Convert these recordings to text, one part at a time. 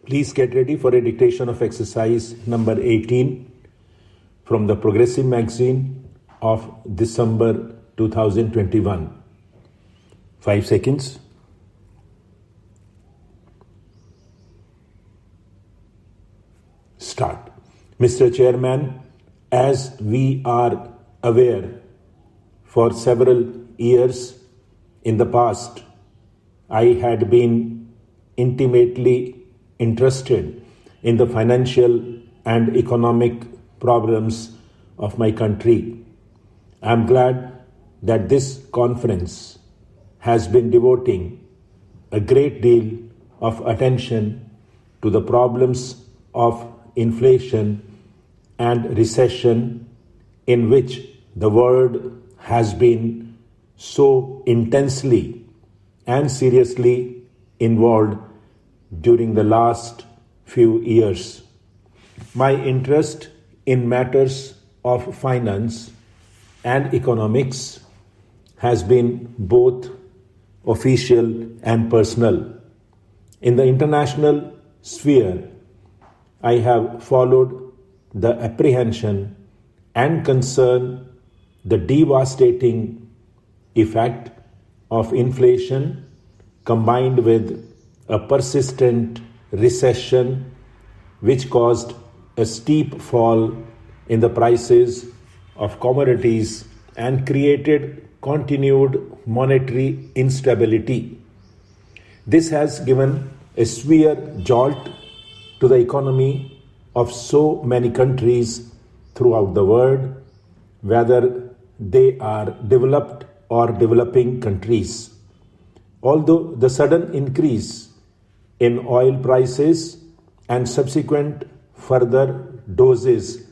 Please get ready for a dictation of exercise number 18 from the Progressive magazine of December 2021. 5 seconds. Start. Mr. Chairman, as we are aware, for several years in the past, I had been intimately interested in the financial and economic problems of my country. I am glad that this conference has been devoting a great deal of attention to the problems of inflation and recession in which the world has been so intensely and seriously involved during the last few years. My interest in matters of finance and economics has been both official and personal. In the international sphere, I have followed the apprehension and concern the devastating effect of inflation combined with a persistent recession which caused a steep fall in the prices of commodities and created continued monetary instability. This has given a severe jolt to the economy of so many countries throughout the world, whether they are developed or developing countries. Although the sudden increase in oil prices and subsequent further doses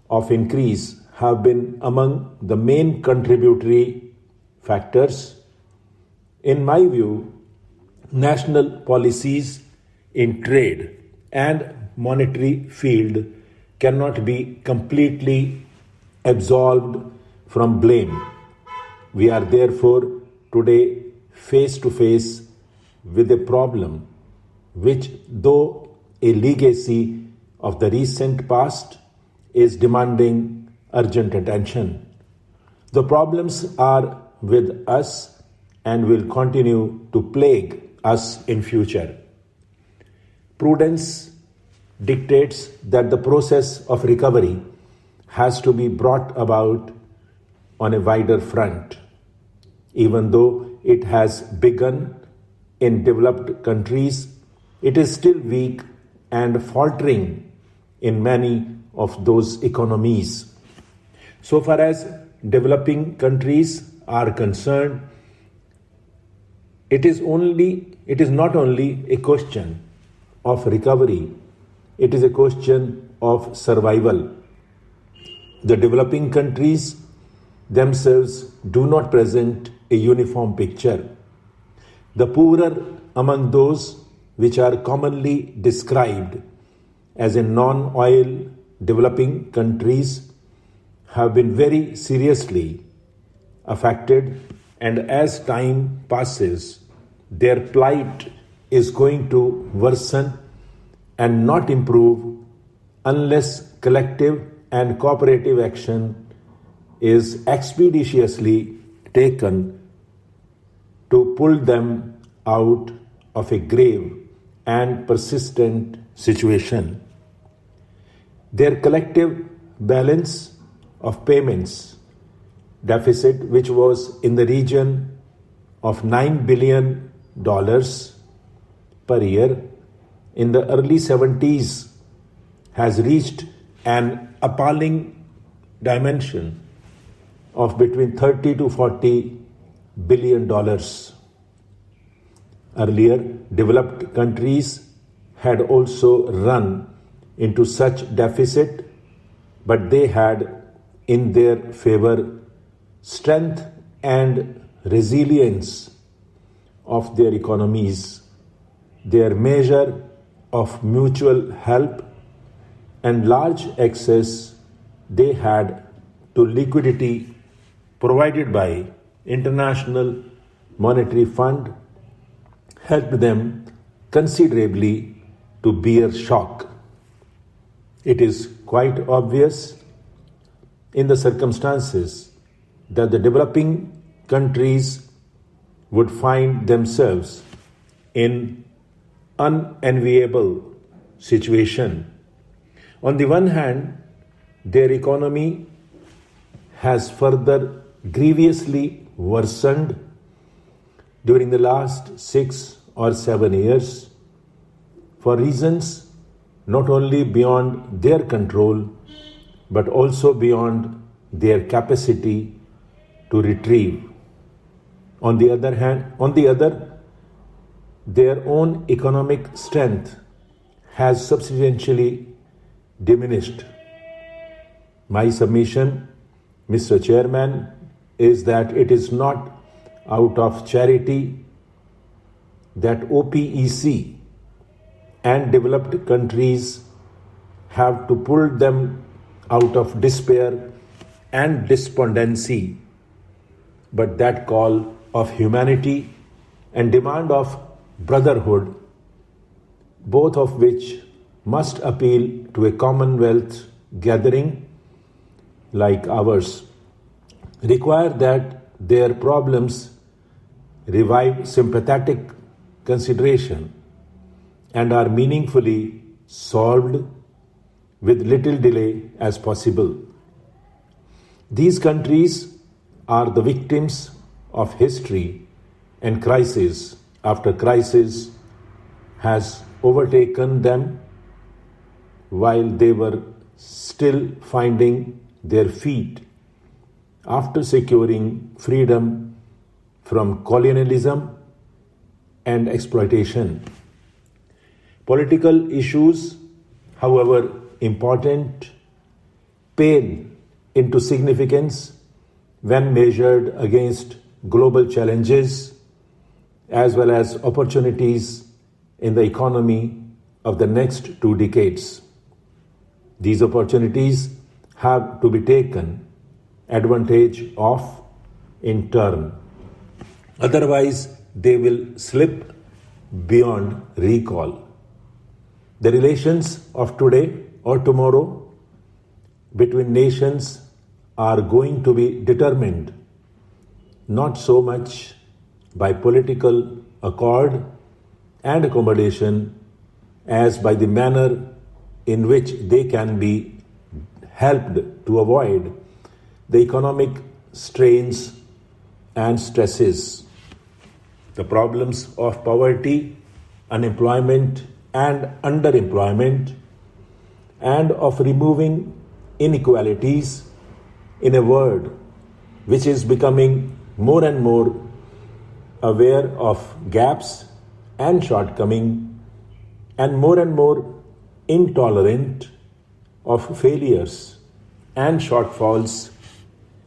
of increase have been among the main contributory factors, in my view, national policies in trade and monetary field cannot be completely absolved from blame. We are therefore today face to face with a problem which, though a legacy of the recent past, is demanding urgent attention. The problems are with us and will continue to plague us in future. Prudence dictates that the process of recovery has to be brought about on a wider front. Even though it has begun in developed countries, it is still weak and faltering in many of those economies. So far as developing countries are concerned, it is not only a question of recovery, it is a question of survival. The developing countries themselves do not present a uniform picture. The poorer among those which are commonly described as a non-oil developing countries have been very seriously affected, and as time passes, their plight is going to worsen and not improve unless collective and cooperative action is expeditiously taken to pull them out of a grave and persistent situation. Their collective balance of payments deficit, which was in the region of $9 billion per year in the early 70s, has reached an appalling dimension of between $30 to $40 billion. Earlier, developed countries had also run into such deficit, but they had in their favor strength and resilience of their economies, their measure of mutual help, and large access they had to liquidity provided by International Monetary Fund helped them considerably to bear shock. It is quite obvious in the circumstances that the developing countries would find themselves in unenviable situation. On the one hand, their economy has further grievously worsened during the last 6 or 7 years for reasons not only beyond their control but also beyond their capacity to retrieve. On the other, their own economic strength has substantially diminished. My submission, Mr. Chairman, is that it is not out of charity that OPEC and developed countries have to pull them out of despair and despondency, but that call of humanity and demand of brotherhood, both of which must appeal to a commonwealth gathering like ours, require that their problems revive sympathetic consideration and are meaningfully solved with little delay as possible. These countries are the victims of history, and crisis after crisis has overtaken them while they were still finding their feet after securing freedom from colonialism and exploitation. Political issues, however important, pale into significance when measured against global challenges as well as opportunities in the economy of the next 2 decades. These opportunities have to be taken advantage of in turn. Otherwise, they will slip beyond recall. The relations of today or tomorrow between nations are going to be determined not so much by political accord and accommodation as by the manner in which they can be helped to avoid the economic strains and stresses. The problems of poverty, unemployment, and underemployment, and of removing inequalities in a world which is becoming more and more aware of gaps and shortcomings and more intolerant of failures and shortfalls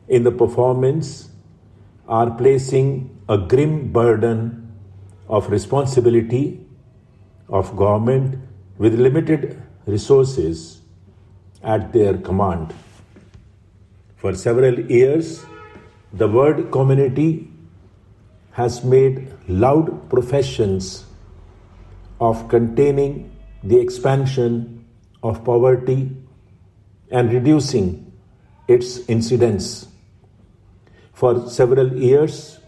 in the performance are placing a grim burden of responsibility of government with limited resources at their command. For several years, the world community has made loud professions of containing the expansion of poverty and reducing its incidence. For several years,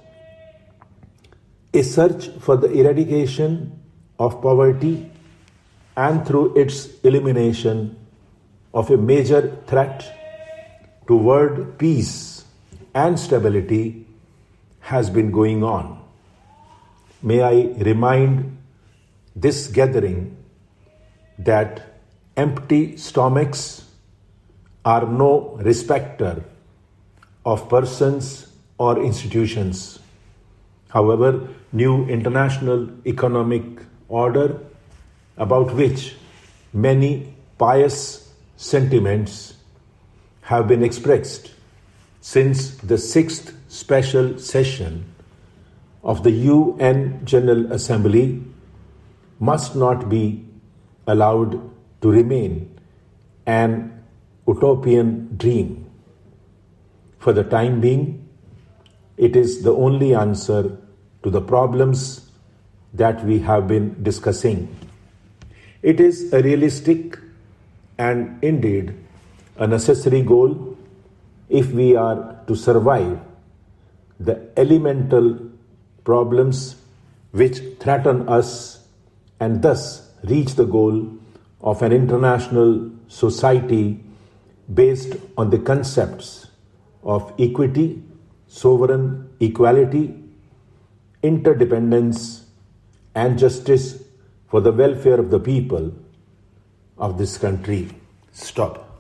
a search for the eradication of poverty and through its elimination of a major threat to world peace and stability has been going on. May I remind this gathering that empty stomachs are no respecter of persons or institutions. However, new international economic order, about which many pious sentiments have been expressed since the 6th special session of the UN General Assembly, must not be allowed to remain an utopian dream. For the time being, it is the only answer to the problems that we have been discussing. It is a realistic and indeed a necessary goal if we are to survive the elemental problems which threaten us and thus reach the goal of an international society based on the concepts of equity, sovereign equality, interdependence, and justice for the welfare of the people of this country. Stop.